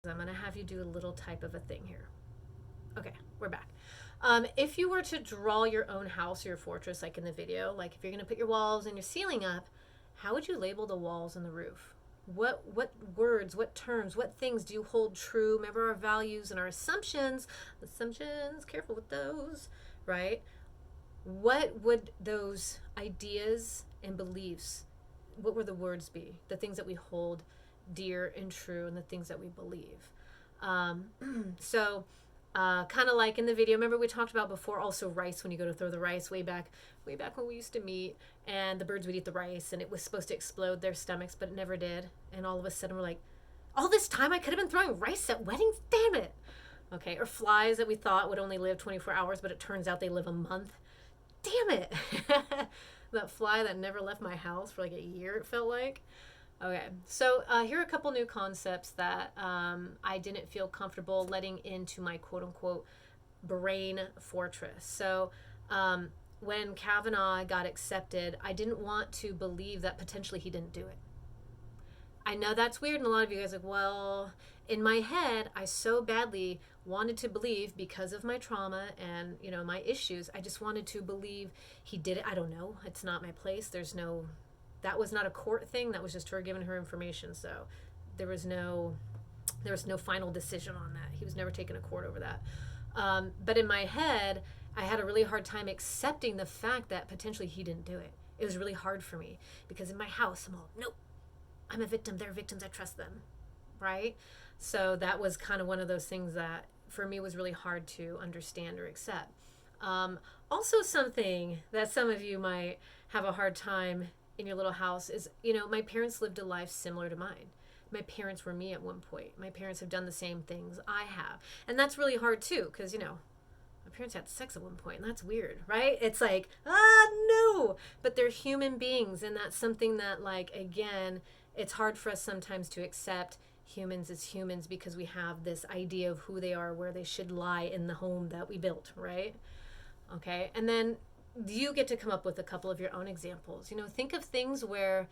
I'm going to have you do a little type of a thing here. Okay, we're back. If you were to draw your own house or your fortress, like in the video, like if you're going to put your walls and your ceiling up, how would you label the walls and the roof? What words, what terms, what things do you hold true? Remember our values and our assumptions. Assumptions, careful with those, right? What would those ideas and beliefs, what would the words be? The things that we hold dear and true and the things that we believe. Um, so kind of like in the video, remember we talked about before also rice when you go to throw the rice way back when we used to meet and the birds would eat the rice and it was supposed to explode their stomachs, but it never did. And all of a sudden we're like, all this time I could have been throwing rice at weddings? Damn it. Okay. Or flies that we thought would only live 24 hours, but it turns out they live a month. Damn it. That fly that never left my house for like a year, it felt like. Okay, so here are a couple new concepts that I didn't feel comfortable letting into my quote unquote brain fortress. So when Kavanaugh got accepted, I didn't want to believe that potentially he didn't do it. I know that's weird, and a lot of you guys are like, well, in my head, I so badly wanted to believe because of my trauma and my issues. I just wanted to believe he did it. I don't know. It's not my place. That was not a court thing. That was just her giving her information. So there was no final decision on that. He was never taken to court over that. But in my head, I had a really hard time accepting the fact that potentially he didn't do it. It was really hard for me because in my house, I'm all, nope, I'm a victim. They're victims. I trust them. Right? So that was kind of one of those things that for me was really hard to understand or accept. Also, something that some of you might have a hard time in your little house is, my parents lived a life similar to mine. My parents were me at one point. My parents have done the same things I have. And that's really hard too, because, my parents had sex at one point, and that's weird, right? It's like, no. But they're human beings, and that's something that, like, again, it's hard for us sometimes to accept humans as humans because we have this idea of who they are, where they should lie in the home that we built, right? Okay. And then you get to come up with a couple of your own examples. Think of things where,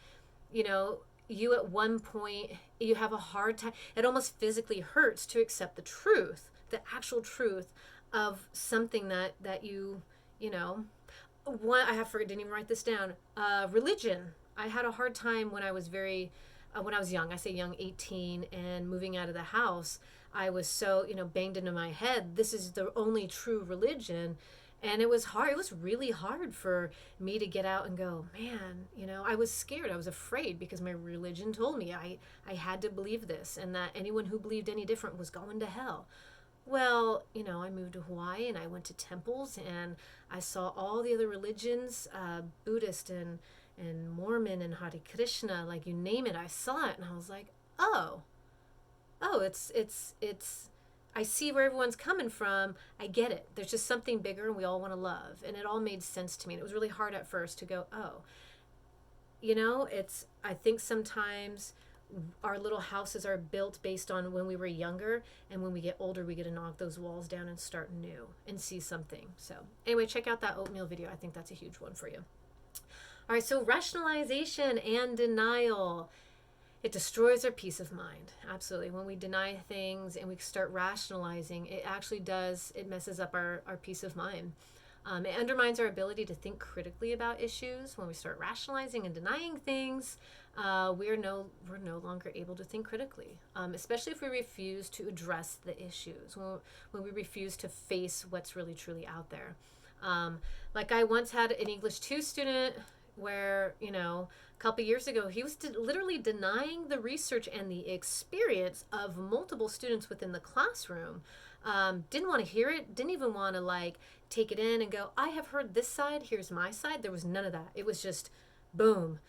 you at one point, you have a hard time, it almost physically hurts to accept the truth, the actual truth of something that one, didn't even write this down. Religion. I had a hard time when I was when I was young, I say young, 18, and moving out of the house. I was so, banged into my head, this is the only true religion. And it was hard. It was really hard for me to get out and go, man, I was scared. I was afraid because my religion told me I had to believe this and that anyone who believed any different was going to hell. Well, I moved to Hawaii and I went to temples and I saw all the other religions, Buddhist and Mormon and Hare Krishna, like you name it, I saw it and I was like, oh, it's I see where everyone's coming from. I get it. There's just something bigger and we all want to love. And it all made sense to me. And it was really hard at first to go, oh, I think sometimes our little houses are built based on when we were younger. And when we get older, we get to knock those walls down and start new and see something. So anyway, check out that oatmeal video. I think that's a huge one for you. All right. So rationalization and denial. It destroys our peace of mind. Absolutely. When we deny things and we start rationalizing, it actually does, it messes up our peace of mind. It undermines our ability to think critically about issues. When we start rationalizing and denying things, we're no longer able to think critically, especially if we refuse to address the issues, when we refuse to face what's really truly out there. Like I once had an English 2 student where, a couple years ago, he was literally denying the research and the experience of multiple students within the classroom. Didn't want to hear it, didn't even want to take it in and go, I have heard this side, here's my side. There was none of that. It was just boom.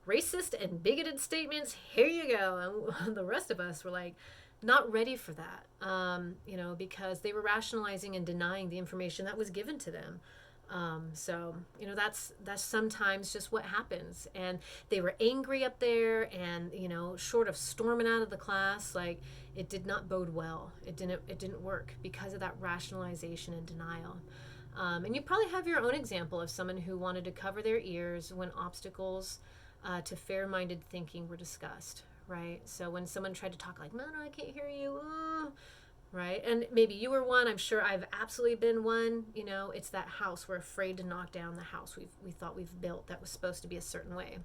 Racist and bigoted statements, here you go. And the rest of us were like, not ready for that, because they were rationalizing and denying the information that was given to them. So that's sometimes just what happens. And they were angry up there, and short of storming out of the class, it did not bode well. It didn't work because of that rationalization and denial. And you probably have your own example of someone who wanted to cover their ears when obstacles to fair-minded thinking were discussed, right? So when someone tried to talk like, "Man, I can't hear you," right? And maybe you were one. I'm sure I've absolutely been one. You know, it's that house. We're afraid to knock down the house we thought we've built that was supposed to be a certain way.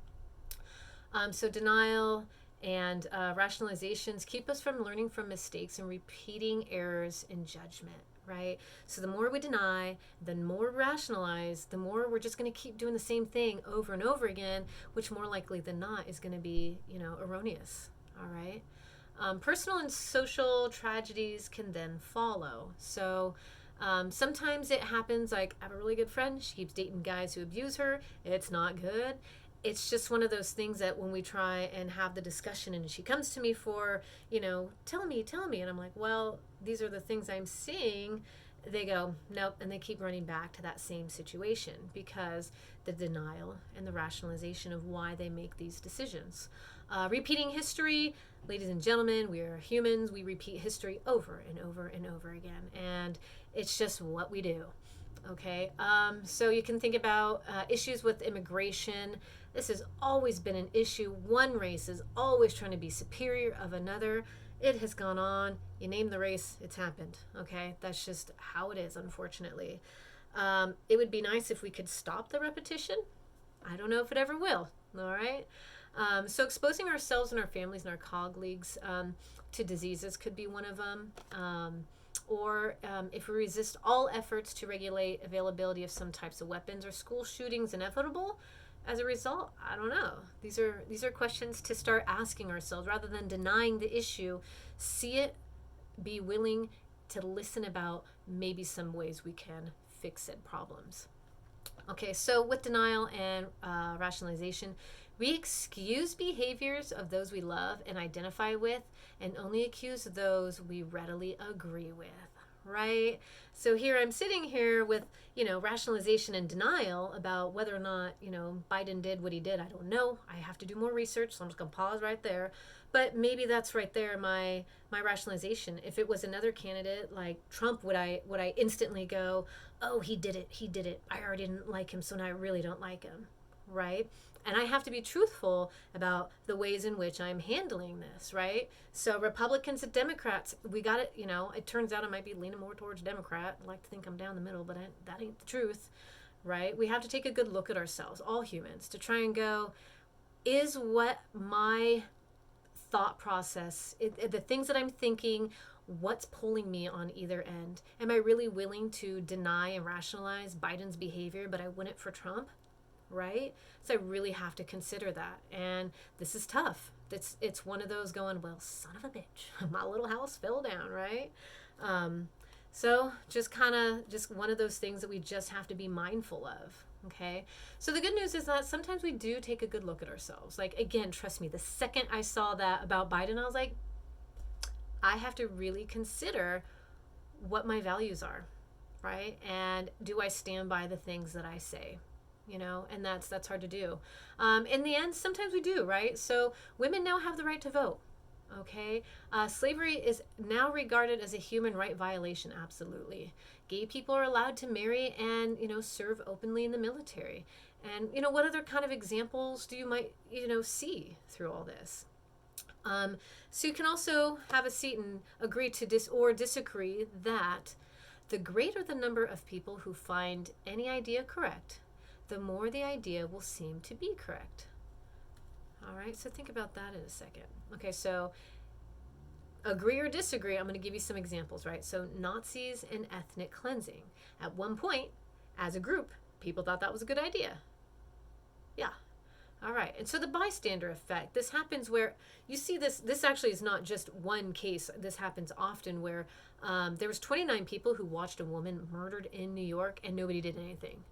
So denial and rationalizations keep us from learning from mistakes and repeating errors in judgment, right? So the more we deny, the more rationalize, the more we're just going to keep doing the same thing over and over again, which more likely than not is going to be, erroneous. All right. Personal and social tragedies can then follow. So sometimes it happens like I have a really good friend. She keeps dating guys who abuse her. It's not good. It's just one of those things that when we try and have the discussion and she comes to me for, tell me. And I'm like, well, these are the things I'm seeing. They go, nope. And they keep running back to that same situation because the denial and the rationalization of why they make these decisions. Repeating history, ladies and gentlemen, we are humans. We repeat history over and over and over again. And it's just what we do. Okay, so you can think about issues with immigration. This has always been an issue. One race is always trying to be superior of another. It has gone on. You name the race, it's happened. Okay, that's just how it is, unfortunately. It would be nice if we could stop the repetition. I don't know if it ever will. All right. So exposing ourselves and our families and our colleagues to diseases could be one of them. Or if we resist all efforts to regulate availability of some types of weapons, or school shootings inevitable as a result? I don't know. These are questions to start asking ourselves rather than denying the issue. See it, be willing to listen about maybe some ways we can fix said problems. Okay, so with denial and rationalization, we excuse behaviors of those we love and identify with and only accuse those we readily agree with, right? So here I'm sitting here with, rationalization and denial about whether or not, Biden did what he did. I don't know. I have to do more research, so I'm just going to pause right there. But maybe that's right there my rationalization. If it was another candidate like Trump, would I instantly go, "Oh, he did it. I already didn't like him, so now I really don't like him." Right? And I have to be truthful about the ways in which I'm handling this, right? So Republicans and Democrats, we got it, it turns out I might be leaning more towards Democrat. I like to think I'm down the middle, but that ain't the truth, right? We have to take a good look at ourselves, all humans, to try and go, is what my thought process, the things that I'm thinking, what's pulling me on either end? Am I really willing to deny and rationalize Biden's behavior, but I wouldn't for Trump? Right? So I really have to consider that. And this is tough. It's one of those going, well, son of a bitch, my little house fell down, right? So just one of those things that we just have to be mindful of. Okay. So the good news is that sometimes we do take a good look at ourselves. Like, again, trust me, the second I saw that about Biden, I was like, I have to really consider what my values are, right? And do I stand by the things that I say? And that's hard to do. In the end, sometimes we do, right? So women now have the right to vote. Okay, slavery is now regarded as a human right violation. Absolutely, gay people are allowed to marry and serve openly in the military. And what other kind of examples do you might see through all this? So you can also have a seat and agree to disagree that the greater the number of people who find any idea correct, the more the idea will seem to be correct. All right, so think about that in a second. Okay, so agree or disagree, I'm going to give you some examples, right? So Nazis and ethnic cleansing. At one point, as a group, people thought that was a good idea. Yeah. All right, and so the bystander effect, this happens where you see this actually is not just one case. This happens often where there was 29 people who watched a woman murdered in New York and nobody did anything.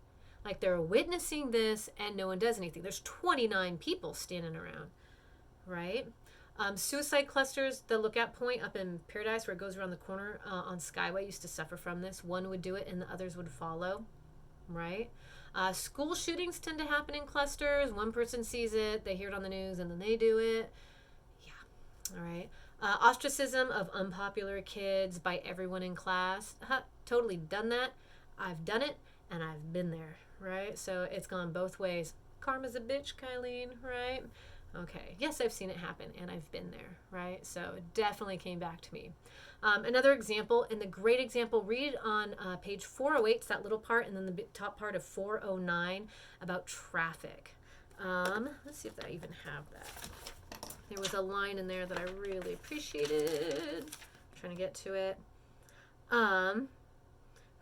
Like they're witnessing this and no one does anything. There's 29 people standing around, right? Suicide clusters, the Lookout Point up in Paradise where it goes around the corner on Skyway used to suffer from this. One would do it and the others would follow, right? School shootings tend to happen in clusters. One person sees it, they hear it on the news, and then they do it. Yeah, all right. Ostracism of unpopular kids by everyone in class. Totally done that. I've done it, and I've been there, right? So it's gone both ways. Karma's a bitch, Kylene, right? Okay, yes, I've seen it happen and I've been there, right? So it definitely came back to me. Another example, and the great example, read on page 408, it's that little part, and then the top part of 409 about traffic. Let's see if I even have that. There was a line in there that I really appreciated. I'm trying to get to it.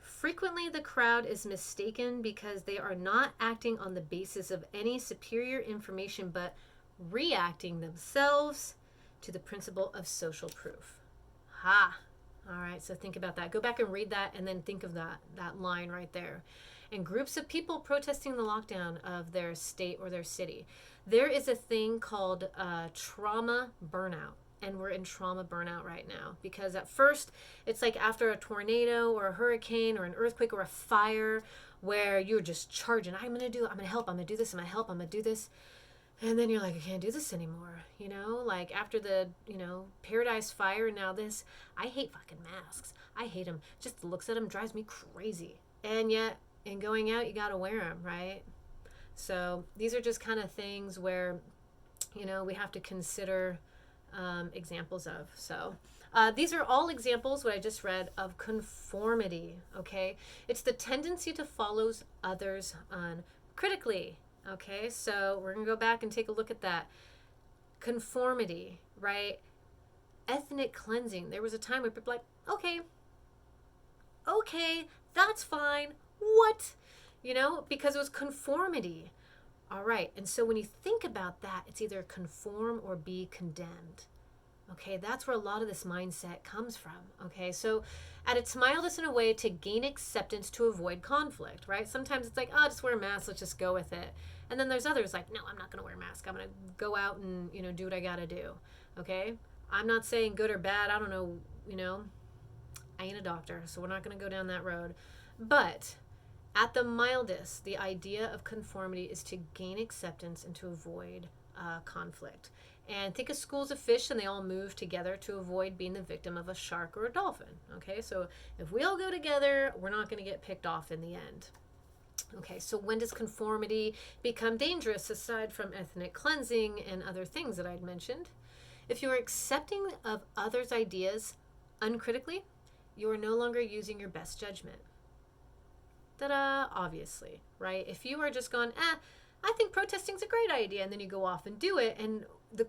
Frequently, the crowd is mistaken because they are not acting on the basis of any superior information, but reacting themselves to the principle of social proof. Ha! All right, so think about that. Go back and read that and then think of that line right there. And groups of people protesting the lockdown of their state or their city. There is a thing called trauma burnout. And we're in trauma burnout right now because at first it's like after a tornado or a hurricane or an earthquake or a fire where you're just charging. I'm going to help. I'm going to do this. I'm going to help. I'm going to do this. And then you're like, I can't do this anymore. Like after the, Paradise Fire, now this, I hate fucking masks. I hate them. Just the looks at them drives me crazy. And yet in going out, you got to wear them, right? So these are just kind of things where, we have to consider examples of. So these are all examples, what I just read, of conformity, okay? It's the tendency to follow others uncritically, okay? So we're going to go back and take a look at that. Conformity, right? Ethnic cleansing. There was a time where people were like, okay, that's fine. What? Because it was conformity. All right, and so when you think about that, it's either conform or be condemned. Okay, that's where a lot of this mindset comes from. Okay, so at its mildest in a way to gain acceptance to avoid conflict, right? Sometimes it's like, oh, just wear a mask, let's just go with it. And then there's others like, no, I'm not going to wear a mask. I'm going to go out and, do what I got to do. Okay, I'm not saying good or bad. I don't know, I ain't a doctor, so we're not going to go down that road. But at the mildest, the idea of conformity is to gain acceptance and to avoid conflict. And think of schools of fish and they all move together to avoid being the victim of a shark or a dolphin. Okay, so if we all go together, we're not going to get picked off in the end. Okay, so when does conformity become dangerous aside from ethnic cleansing and other things that I'd mentioned? If you are accepting of others' ideas uncritically, you are no longer using your best judgment. Ta-da, obviously, right? If you are just going, I think protesting's a great idea, and then you go off and do it, and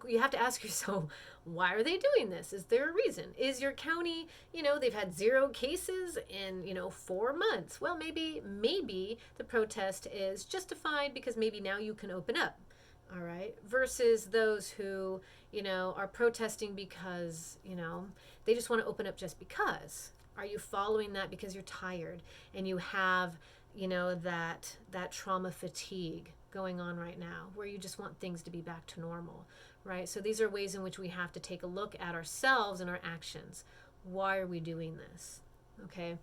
you have to ask yourself, why are they doing this? Is there a reason? Is your county, they've had 0 cases in, 4 months? Well, maybe the protest is justified because maybe now you can open up, all right? Versus those who, are protesting because, they just want to open up just because. Are you following that because you're tired and you have, that trauma fatigue going on right now where you just want things to be back to normal, right? So these are ways in which we have to take a look at ourselves and our actions. Why are we doing this? Okay.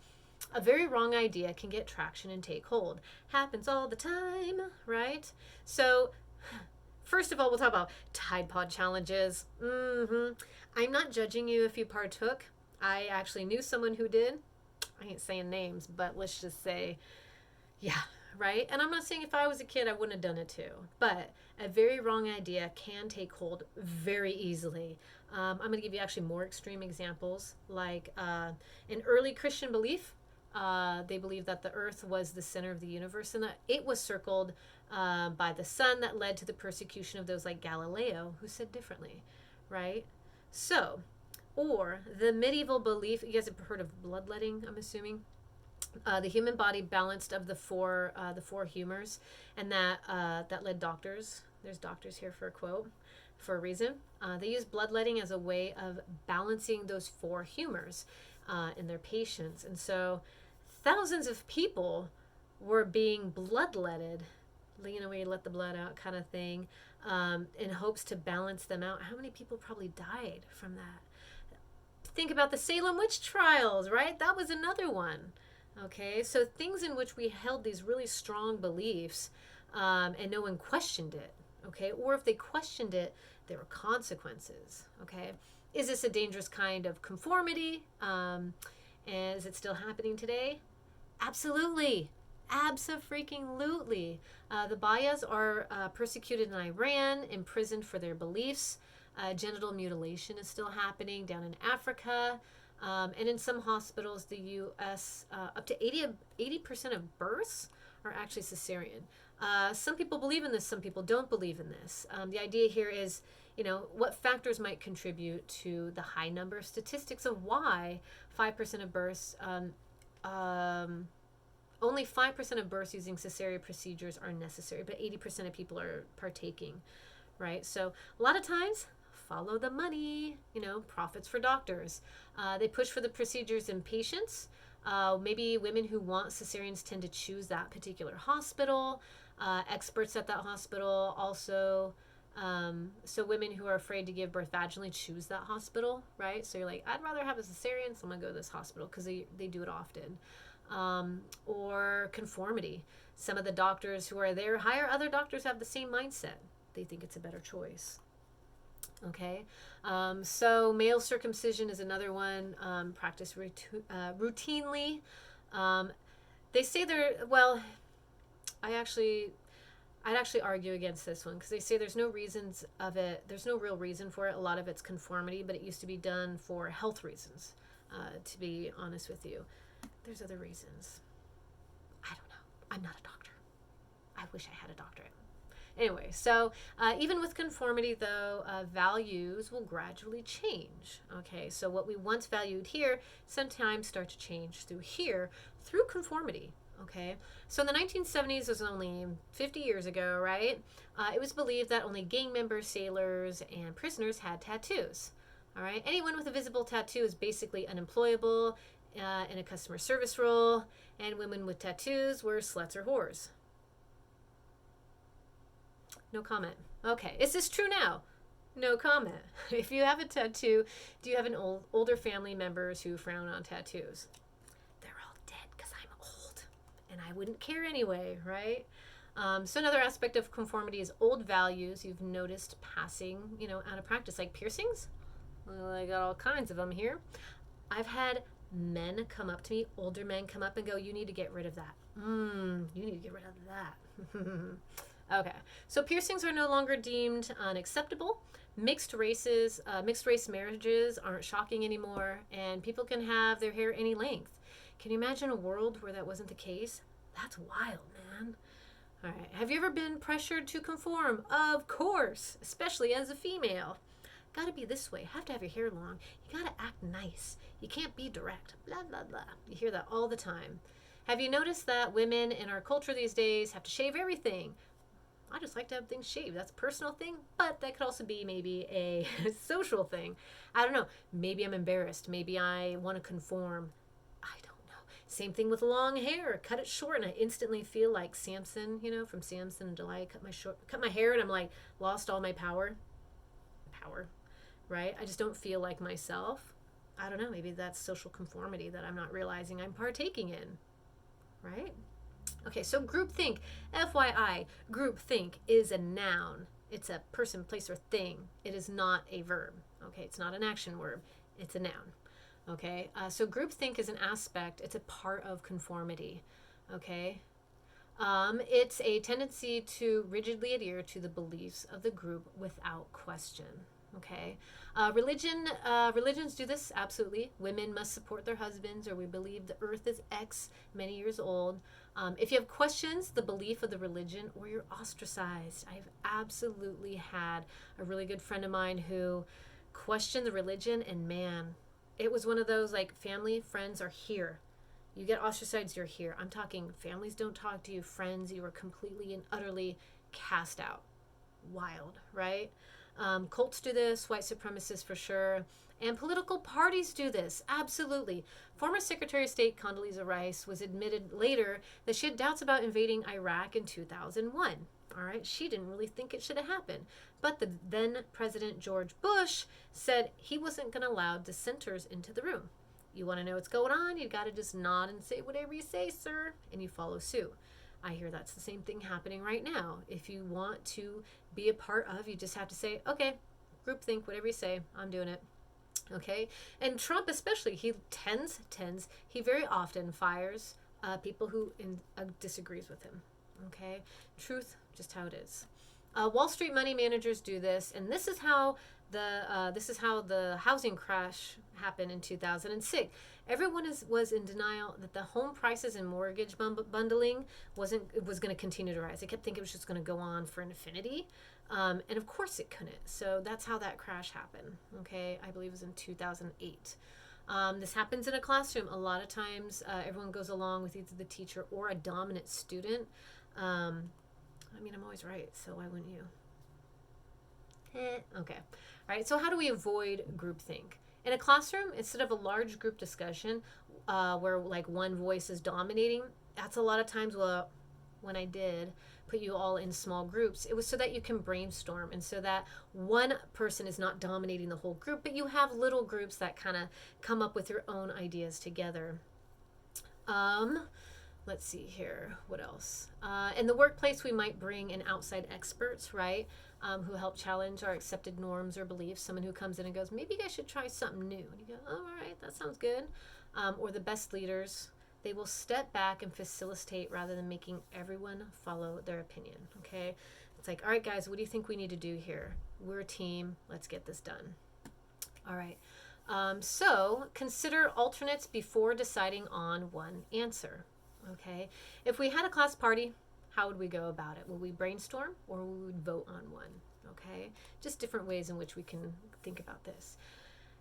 A very wrong idea can get traction and take hold. Happens all the time, right? So first of all, we'll talk about Tide Pod challenges. I'm not judging you if you partook. I actually knew someone who did. I ain't saying names, but let's just say, yeah, right? And I'm not saying if I was a kid, I wouldn't have done it too. But a very wrong idea can take hold very easily. I'm going to give you actually more extreme examples. Like in early Christian belief, they believed that the earth was the center of the universe and that it was circled by the sun that led to the persecution of those like Galileo who said differently, right? So, or the medieval belief, you guys have heard of bloodletting, I'm assuming. The human body balanced of the four humors, and that led doctors. There's doctors here for a quote, for a reason. They use bloodletting as a way of balancing those 4 humors in their patients, and so thousands of people were being bloodletted, where you let the blood out kind of thing, in hopes to balance them out. How many people probably died from that? Think about the Salem witch trials, right? That was another one. Okay, so things in which we held these really strong beliefs and no one questioned it, okay? Or if they questioned it, there were consequences, okay? Is this a dangerous kind of conformity? And is it still happening today? Absolutely. Abso-freaking-lutely. The Bayas are persecuted in Iran, imprisoned for their beliefs. Genital mutilation is still happening down in Africa. And in some hospitals, the U.S., up to 80% of births are actually cesarean. Some people believe in this, some people don't believe in this. The idea here is, what factors might contribute to the high number of statistics of why 5% of births, only 5% of births using cesarean procedures are necessary, but 80% of people are partaking, right? So a lot of times, follow the money, profits for doctors. They push for the procedures in patients. Maybe women who want cesareans tend to choose that particular hospital. Experts at that hospital also. So women who are afraid to give birth vaginally choose that hospital, right? So you're like, I'd rather have a cesarean, so I'm going to go to this hospital because they do it often. Or conformity. Some of the doctors who are there hire other doctors have the same mindset. They think it's a better choice. Okay, so male circumcision is another one, practiced routinely. They say I'd actually argue against this one because they say there's no reasons of it. There's no real reason for it. A lot of it's conformity, but it used to be done for health reasons, to be honest with you. There's other reasons. I don't know. I'm not a doctor. I wish I had a doctorate. Anyway, so even with conformity, though, values will gradually change. Okay, so what we once valued here sometimes start to change through here through conformity. Okay, so in the 1970s, it was only 50 years ago, right? It was believed that only gang members, sailors, and prisoners had tattoos. All right, anyone with a visible tattoo is basically unemployable in a customer service role, and women with tattoos were sluts or whores. No comment. Okay, is this true now? No comment. If you have a tattoo, do you have an older family members who frown on tattoos? They're all dead because I'm old, and I wouldn't care anyway, right? So another aspect of conformity is old values you've noticed passing, out of practice, like piercings. Well, I got all kinds of them here. I've had men come up to me, older men come up and go, "You need to get rid of that." You need to get rid of that. Okay, so piercings are no longer deemed unacceptable. Mixed race marriages aren't shocking anymore, and people can have their hair any length. Can you imagine a world where that wasn't the case? That's wild, man. All right, have you ever been pressured to conform? Of course, especially as a female. Got to be this way. Have to have your hair long. You got to act nice. You can't be direct. Blah, blah, blah. You hear that all the time. Have you noticed that women in our culture these days have to shave everything? I just like to have things shaved. That's a personal thing, but that could also be maybe a social thing. I don't know. Maybe I'm embarrassed. Maybe I want to conform. I don't know. Same thing with long hair. Cut it short, and I instantly feel like Samson, from Samson and Delilah. Cut my hair, and I'm like lost all my power. Right? I just don't feel like myself. I don't know. Maybe that's social conformity that I'm not realizing I'm partaking in. Right? Okay, so groupthink. FYI, groupthink is a noun. It's a person, place, or thing. It is not a verb. Okay, it's not an action word. It's a noun. Okay, so groupthink is an aspect. It's a part of conformity. Okay, it's a tendency to rigidly adhere to the beliefs of the group without question. Okay, religions do this, absolutely. Women must support their husbands, or we believe the earth is X many years old. If you have questions, the belief of the religion, or you're ostracized. I've absolutely had a really good friend of mine who questioned the religion, and man, it was one of those like family, friends are here. You get ostracized, you're here. I'm talking families don't talk to you, friends, you are completely and utterly cast out. Wild, right? Cults do this, white supremacists for sure, and political parties do this, absolutely. Former Secretary of State Condoleezza Rice was admitted later that she had doubts about invading Iraq in 2001. All right, she didn't really think it should have happened. But the then President George Bush said he wasn't going to allow dissenters into the room. You want to know what's going on? You got to just nod and say whatever you say, sir, and you follow suit. I hear that's the same thing happening right now. If you want to be a part of, you just have to say, okay, groupthink, whatever you say, I'm doing it. Okay? And Trump especially, he very often fires people who disagrees with him. Okay, truth, just how it is. Wall Street money managers do this, and this is how the housing crash happened in 2006. Everyone was in denial that the home prices and mortgage bundling was going to continue to rise. They kept thinking it was just going to go on for infinity, and of course it couldn't. So that's how that crash happened. Okay, I believe it was in 2008. This happens in a classroom. A lot of times, everyone goes along with either the teacher or a dominant student. I mean, I'm always right, so why wouldn't you? Okay. All right, so how do we avoid groupthink? In a classroom, instead of a large group discussion where like one voice is dominating, that's a lot of times when I did put you all in small groups, it was so that you can brainstorm and so that one person is not dominating the whole group, but you have little groups that kind of come up with your own ideas together. Let's see here. What else? In the workplace, we might bring in outside experts, right? Who help challenge our accepted norms or beliefs. Someone who comes in and goes, maybe you guys should try something new. And you go, oh, all right, that sounds good. Or the best leaders, they will step back and facilitate rather than making everyone follow their opinion, okay? It's like, all right, guys, what do you think we need to do here? We're a team. Let's get this done. All right. So consider alternates before deciding on one answer. Okay, if we had a class party, how would we go about it? Will we brainstorm or we would vote on one? Okay, just different ways in which we can think about this.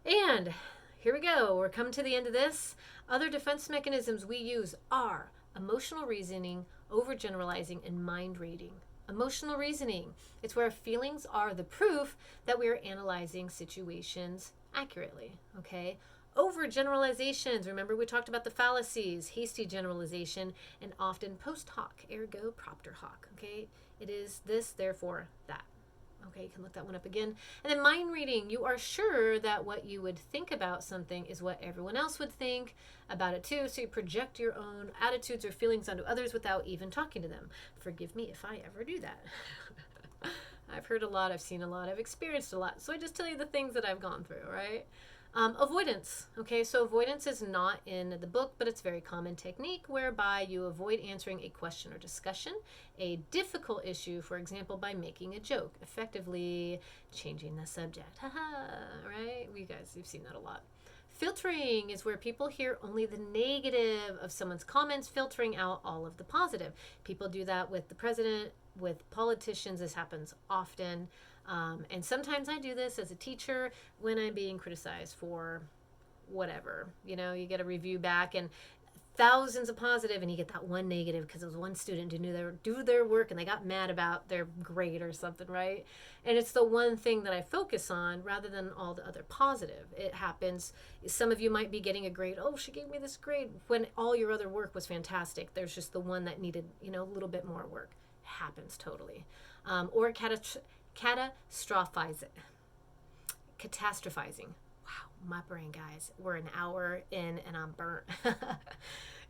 And here we go. We're coming to the end of this. Other defense mechanisms we use are emotional reasoning, overgeneralizing, and mind reading. Emotional reasoning, it's where feelings are the proof that we are analyzing situations accurately. Okay. Overgeneralizations. Remember we talked about the fallacies, hasty generalization, and often post hoc, ergo propter hoc. Okay, it is this, therefore that. Okay, you can look that one up again. And then mind reading. You are sure that what you would think about something is what everyone else would think about it too. So you project your own attitudes or feelings onto others without even talking to them. Forgive me if I ever do that. I've heard a lot, I've seen a lot, I've experienced a lot. So I just tell you the things that I've gone through, right? Avoidance. Okay, so avoidance is not in the book, but it's a very common technique whereby you avoid answering a question or discussion, a difficult issue, for example, by making a joke, effectively changing the subject. Haha, right? You guys, you've seen that a lot. Filtering is where people hear only the negative of someone's comments, filtering out all of the positive. People do that with the president, with politicians. This happens often. And sometimes I do this as a teacher when I'm being criticized for whatever. You know, you get a review back and thousands of positive and you get that one negative because it was one student who knew do their work and they got mad about their grade or something, right? And it's the one thing that I focus on rather than all the other positive. It happens. Some of you might be getting a grade. Oh, she gave me this grade when all your other work was fantastic. There's just the one that needed, a little bit more work. It happens totally. Or catastrophizing. Wow, my brain, guys. We're an hour in and I'm burnt.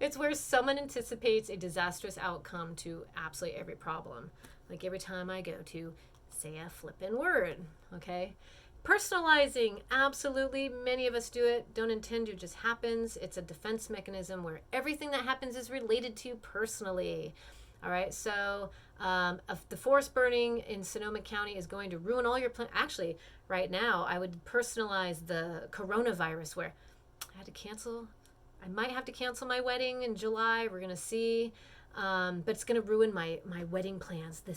It's where someone anticipates a disastrous outcome to absolutely every problem. Like every time I go to say a flippin' word, okay? Personalizing, absolutely. Many of us do it. Don't intend to, just happens. It's a defense mechanism where everything that happens is related to you personally. All right, so the forest burning in Sonoma County is going to ruin all your plans. Actually, right now, I would personalize the coronavirus where I might have to cancel my wedding in July. We're going to see. But it's going to ruin my wedding plans